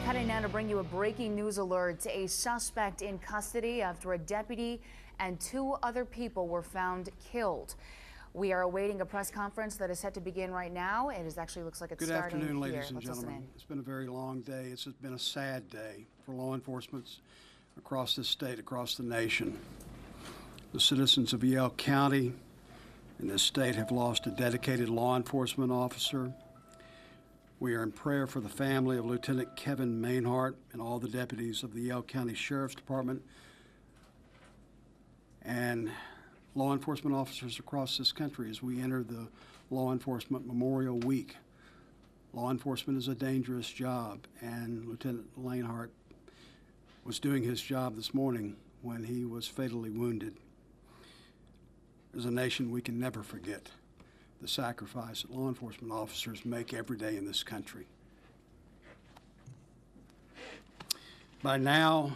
Heading now to bring you a breaking news alert. A suspect in custody after a deputy and 2 other people were found killed. We are awaiting a press conference that is set to begin right now. Actually looks like it's starting here. Good afternoon, ladies and gentlemen. It's been a very long day. It's been a sad day for law enforcement across this state, across the nation. The citizens of Yell County and this state have lost a dedicated law enforcement officer. We are in prayer for the family of Lieutenant Kevin Mainhart and all the deputies of the Yell County Sheriff's Department and law enforcement officers across this country as we enter the Law Enforcement Memorial Week. Law enforcement is a dangerous job, and Lieutenant Mainhart was doing his job this morning when he was fatally wounded. As a nation, we can never forget the sacrifice that law enforcement officers make every day in this country. By now,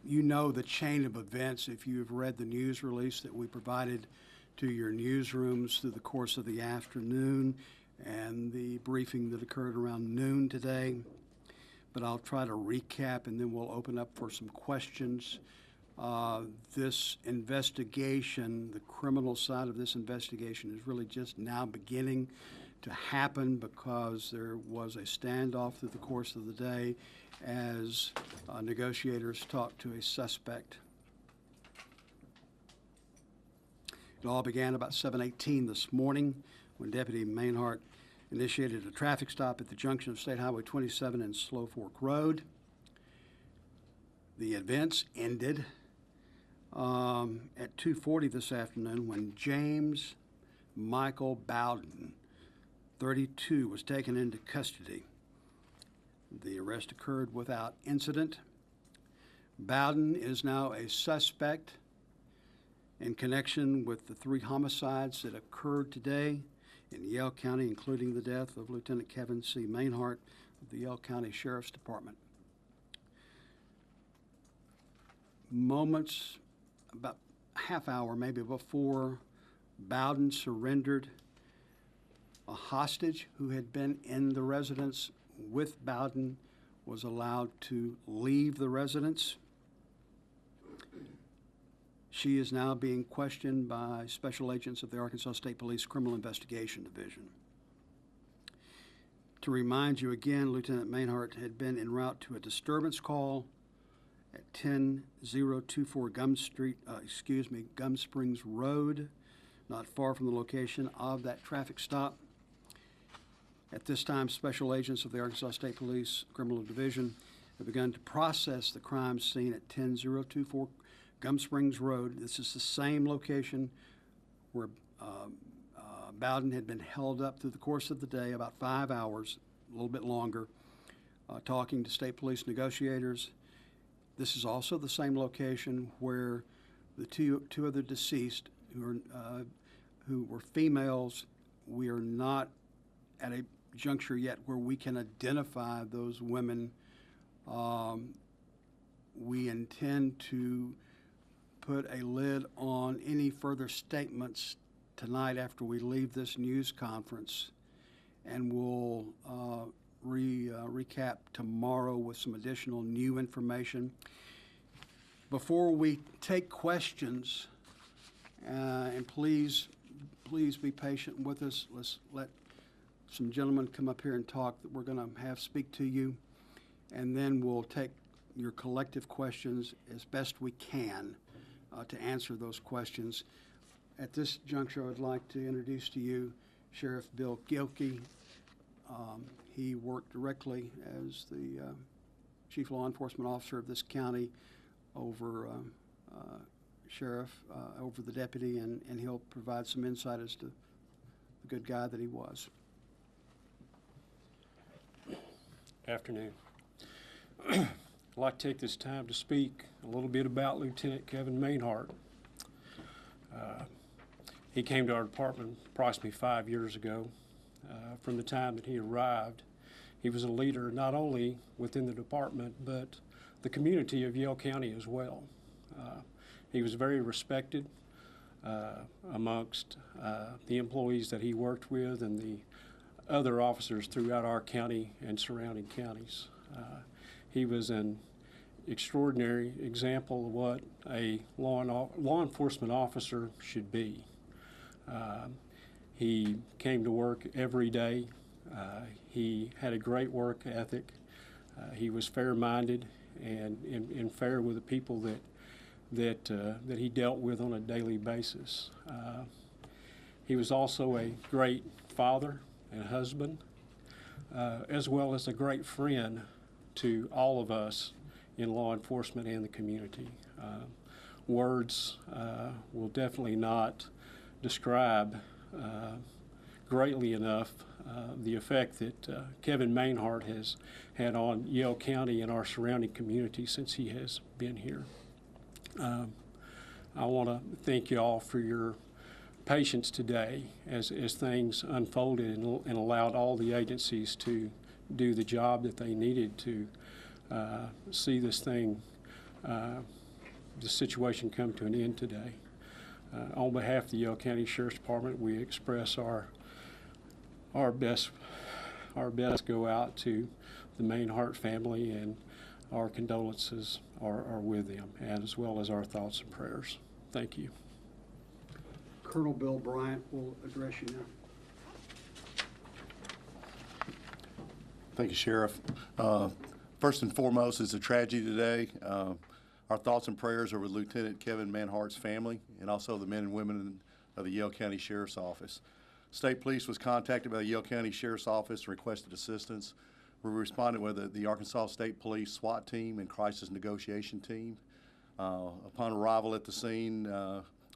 you know the chain of events if you have read the news release that we provided to your newsrooms through the course of the afternoon and the briefing that occurred around noon today. But I'll try to recap and then we'll open up for some questions. This investigation, the criminal side of this investigation, is really just now beginning to happen because there was a standoff through the course of the day as negotiators talked to a suspect. It all began about 7:18 this morning when Deputy Mainhart initiated a traffic stop at the junction of State Highway 27 and Slow Fork Road. The events ended at 2:40 this afternoon when James Michael Bowden, 32, was taken into custody. The arrest occurred without incident. Bowden is now a suspect in connection with the 3 homicides that occurred today in Yell County, including the death of Lieutenant Kevin C. Mainhart of the Yell County Sheriff's Department. Moments, about a half hour maybe before Bowden surrendered, a hostage who had been in the residence with Bowden was allowed to leave the residence. She is now being questioned by special agents of the Arkansas State Police Criminal Investigation Division. To remind you again, Lieutenant Mainhart had been en route to a disturbance call at 10024 Gum Springs Road, not far from the location of that traffic stop. At this time, special agents of the Arkansas State Police Criminal Division have begun to process the crime scene at 10024 Gum Springs Road. This is the same location where Bowden had been held up through the course of the day, about 5 hours, a little bit longer, talking to state police negotiators. This is also the same location where the two other deceased, who were females. We are not at a juncture yet where we can identify those women. We intend to put a lid on any further statements tonight after we leave this news conference, and we'll recap tomorrow with some additional new information. Before we take questions, and please be patient with us. Let's let some gentlemen come up here and talk that we're going to have speak to you, and then we'll take your collective questions as best we can to answer those questions. At this juncture, I would like to introduce to you Sheriff Bill Gilkey. He worked directly as the Chief Law Enforcement Officer of this county over over the deputy, and he'll provide some insight as to the good guy that he was. Afternoon. I'd like to take this time to speak a little bit about Lieutenant Kevin Mainhart. He came to our department approximately 5 years ago. From the time that he arrived, he was a leader not only within the department, but the community of Yell County as well. He was very respected amongst the employees that he worked with and the other officers throughout our county and surrounding counties. He was an extraordinary example of what a law enforcement officer should be. He came to work every day. He had a great work ethic. He was fair-minded and fair with the people that he dealt with on a daily basis. He was also a great father and husband, as well as a great friend to all of us in law enforcement and the community. Words will definitely not describe greatly enough the effect that Kevin Mainhart has had on Yale County and our surrounding community since he has been here. I want to thank you all for your patience today as things unfolded and allowed all the agencies to do the job that they needed to see this situation come to an end today. On behalf of the Yale County Sheriff's Department, we express our best go out to the Mainhart family, and our condolences are with them, as well as our thoughts and prayers. Thank you. Colonel Bill Bryant will address you now. Thank you, Sheriff. First and foremost, it's a tragedy today. Our thoughts and prayers are with Lieutenant Kevin Mainhart's family and also the men and women of the Yale County Sheriff's Office. State Police was contacted by the Yale County Sheriff's Office and requested assistance. We responded with the Arkansas State Police SWAT team and crisis negotiation team. Upon arrival at the scene,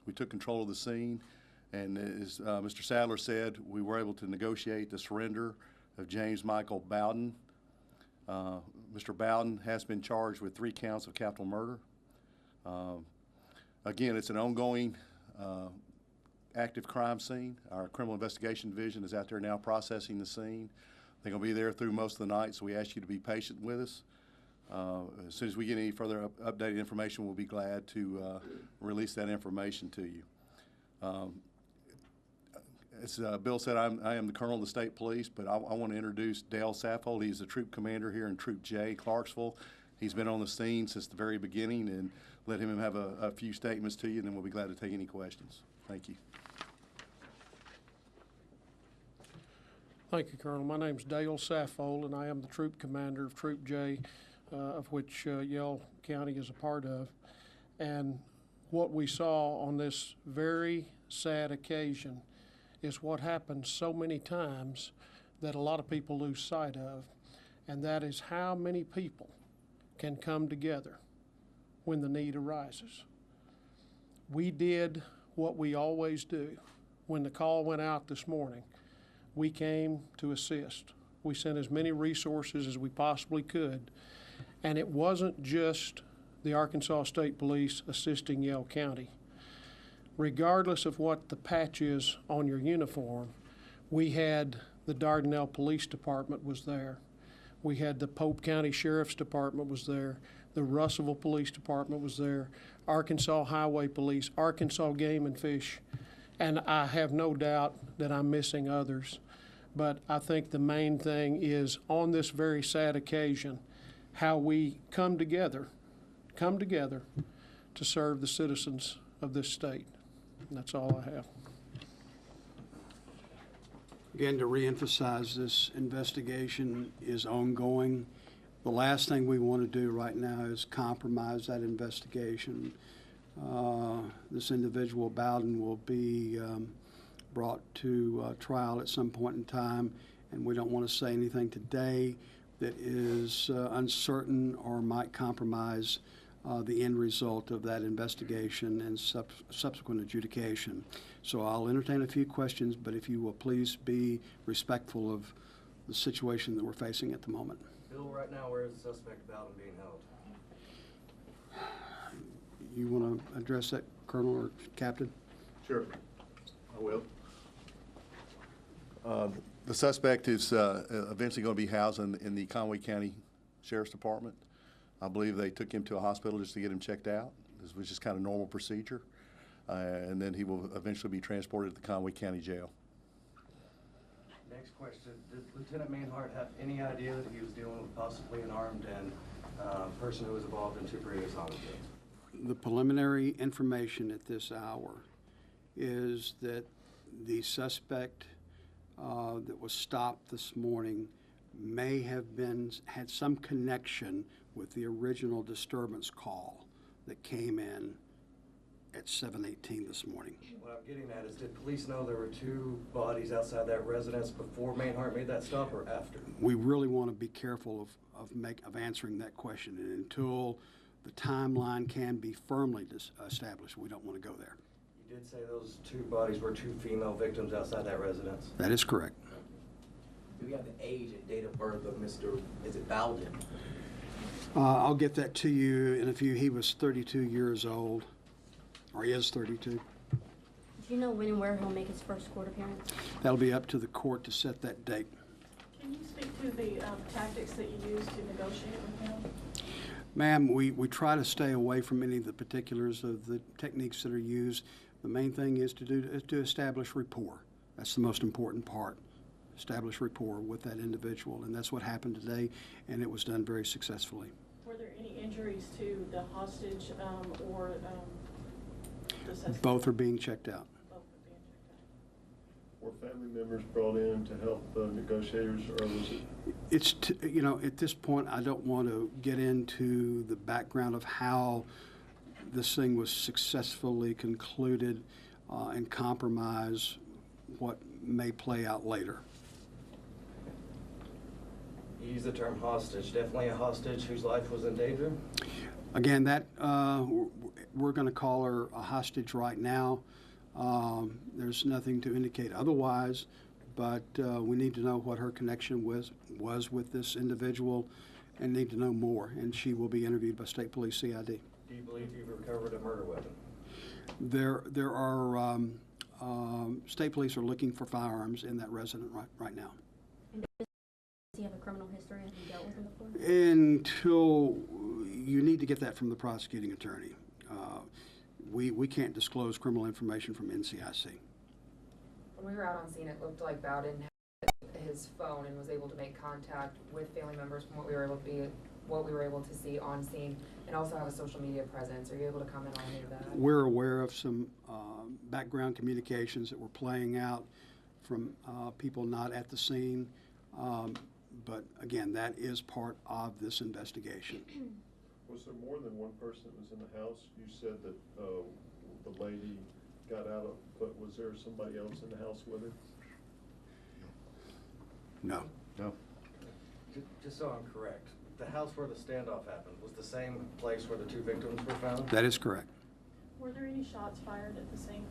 we took control of the scene, and as Mr. Sadler said, we were able to negotiate the surrender of James Michael Bowden. Mr. Bowden has been charged with 3 counts of capital murder. Again, it's an ongoing active crime scene. Our criminal investigation division is out there now processing the scene. They're going to be there through most of the night, so we ask you to be patient with us. As soon as we get any further updated information, we'll be glad to release that information to you. As Bill said, I am the Colonel of the State Police, but I want to introduce Dale Saffold. He's the Troop Commander here in Troop J, Clarksville. He's been on the scene since the very beginning, and let him have a few statements to you, and then we'll be glad to take any questions. Thank you. Thank you, Colonel. My name's Dale Saffold, and I am the Troop Commander of Troop J, of which Yale County is a part of. And what we saw on this very sad occasion is what happens so many times that a lot of people lose sight of, and that is how many people can come together when the need arises. We did what we always do. When the call went out this morning, we came to assist. We sent as many resources as we possibly could, and it wasn't just the Arkansas State Police assisting Yale County. Regardless of what the patch is on your uniform, we had the Dardanelle Police Department was there. We had the Pope County Sheriff's Department was there. The Russellville Police Department was there. Arkansas Highway Police, Arkansas Game and Fish. And I have no doubt that I'm missing others. But I think the main thing is on this very sad occasion, how we come together to serve the citizens of this state. And that's all I have. Again, to reemphasize, this investigation is ongoing. The last thing we want to do right now is compromise that investigation. This individual, Bowden, will be brought to trial at some point in time, and we don't want to say anything today that is uncertain or might compromise the end result of that investigation and subsequent adjudication. So I'll entertain a few questions, but if you will please be respectful of the situation that we're facing at the moment. Bill, right now, where is the suspect Bowden being held? You want to address that, Colonel or Captain? Sure, I will. The suspect is eventually going to be housed in the Conway County Sheriff's Department. I believe they took him to a hospital just to get him checked out. This was just kind of normal procedure. And then he will eventually be transported to the Conway County Jail. Next question, did Lieutenant Manhart have any idea that he was dealing with possibly an armed and person who was involved in 2 previous homicides? The preliminary information at this hour is that the suspect that was stopped this morning may have had some connection with the original disturbance call that came in at 7:18 this morning. What I'm getting at is, did police know there were 2 bodies outside that residence before Manhart made that stop or after? We really want to be careful of answering that question, and until the timeline can be firmly established, we don't want to go there. You did say those 2 bodies were 2 female victims outside that residence. That is correct. Do we have the age and date of birth of Mr. Is it Bowden? I'll get that to you in a few. He was 32 years old, or he is 32. Do you know when and where he'll make his first court appearance? That'll be up to the court to set that date. Can you speak to the tactics that you use to negotiate with him? Ma'am, we try to stay away from any of the particulars of the techniques that are used. The main thing is to establish rapport. That's the most important part. Establish rapport with that individual, and that's what happened today, and it was done very successfully. Were there any injuries to the hostage or the suspect? Both are being checked out. Both are being checked out. Were family members brought in to help negotiators, or was it? It's, at this point, I don't want to get into the background of how this thing was successfully concluded and compromise what may play out later. You used the term hostage. Definitely a hostage whose life was in danger? Again, that we're going to call her a hostage right now. There's nothing to indicate otherwise, but we need to know what her connection was with this individual and need to know more, and she will be interviewed by State Police CID. Do you believe you've recovered a murder weapon? There are State Police are looking for firearms in that residence right now. And does he have a criminal history? Have you dealt with him before? Until you need to get that from the prosecuting attorney. We can't disclose criminal information from NCIC. When we were out on scene, it looked like Bowden had his phone and was able to make contact with family members from what we were able to see on scene, and also have a social media presence. Are you able to comment on any of that? We're aware of some background communications that were playing out from people not at the scene, but again, that is part of this investigation. Was there more than one person that was in the house? You said that the lady got out of, but was there somebody else in the house with her? No. No. Just so I'm correct, the house where the standoff happened was the same place where the 2 victims were found? That is correct. Were there any shots fired at the same?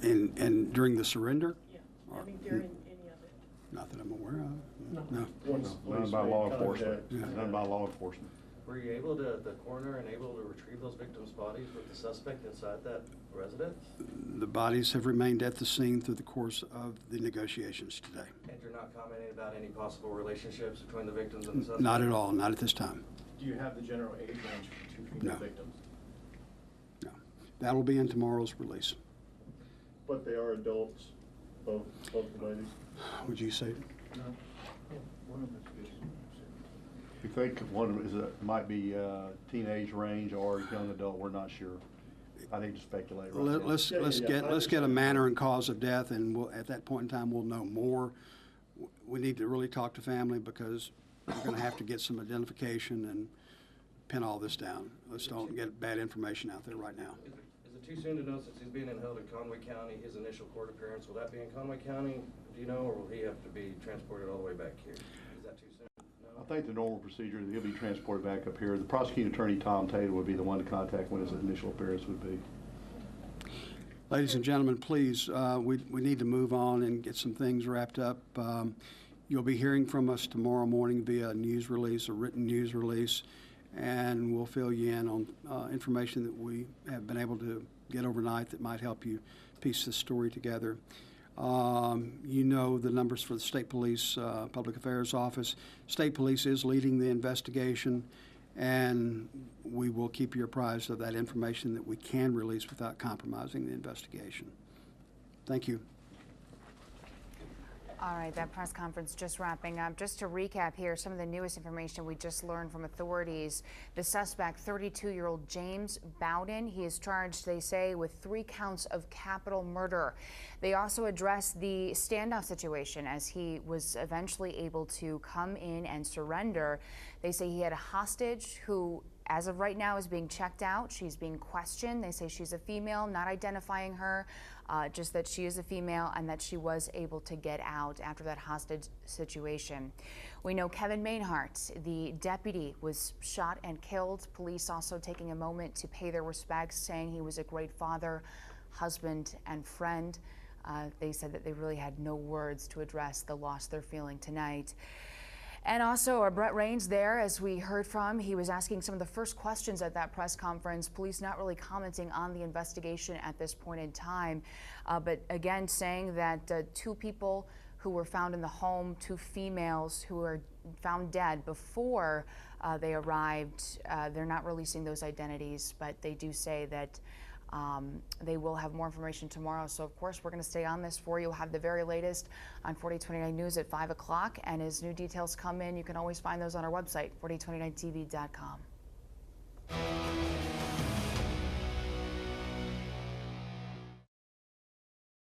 And during the surrender? Yeah, I mean during any of it. Not that I'm aware of. No. Once None police by made law enforcement. contact. None by law enforcement. Were you able to, the coroner, able to retrieve those victims' bodies with the suspect inside that residence? The bodies have remained at the scene through the course of the negotiations today. And you're not commenting about any possible relationships between the victims and the suspect? Not at all, not at this time. Do you have the general age range for 2 female No. victims? No. That'll be in tomorrow's release. But they are adults, both the ladies? Would you say? We think one of them might be teenage range or young adult. We're not sure. I hate to speculate right now. Let's get a manner and cause of death, and at that point in time, we'll know more. We need to really talk to family because we're going to have to get some identification and pin all this down. Let's don't get bad information out there right now. Is it too soon to know, since he's being held in Conway County, his initial court appearance, will that be in Conway County, do you know, or will he have to be transported all the way back here? Is that too soon? No? I think the normal procedure, he'll be transported back up here. The prosecuting attorney, Tom Taylor, would be the one to contact when his initial appearance would be. Ladies and gentlemen, please, we need to move on and get some things wrapped up. You'll be hearing from us tomorrow morning via a news release, a written news release, and we'll fill you in on information that we have been able to get overnight that might help you piece this story together. You know the numbers for the State Police Public Affairs Office. State Police is leading the investigation, and we will keep you apprised of that information that we can release without compromising the investigation. Thank you. All right, that press conference just wrapping up. Just to recap here, some of the newest information we just learned from authorities. The suspect, 32-year-old James Bowden, he is charged, they say, with 3 counts of capital murder. They also addressed the standoff situation as he was eventually able to come in and surrender. They say he had a hostage who, as of right now, is being checked out. She's being questioned. They say she's a female, not identifying her, just that she is a female and that she was able to get out after that hostage situation. We know Kevin Mainhart, the deputy, was shot and killed. Police also taking a moment to pay their respects, saying he was a great father, husband, and friend. They said that they really had no words to address the loss they're feeling tonight. And also, Brett Rains there, as we heard from, he was asking some of the first questions at that press conference. Police not really commenting on the investigation at this point in time, but again saying that 2 people who were found in the home, 2 females who were found dead before they arrived, they're not releasing those identities, but they do say that they will have more information tomorrow. So, of course, we're going to stay on this for you. We'll have the very latest on 4029 News at 5 o'clock. And as new details come in, you can always find those on our website, 4029tv.com.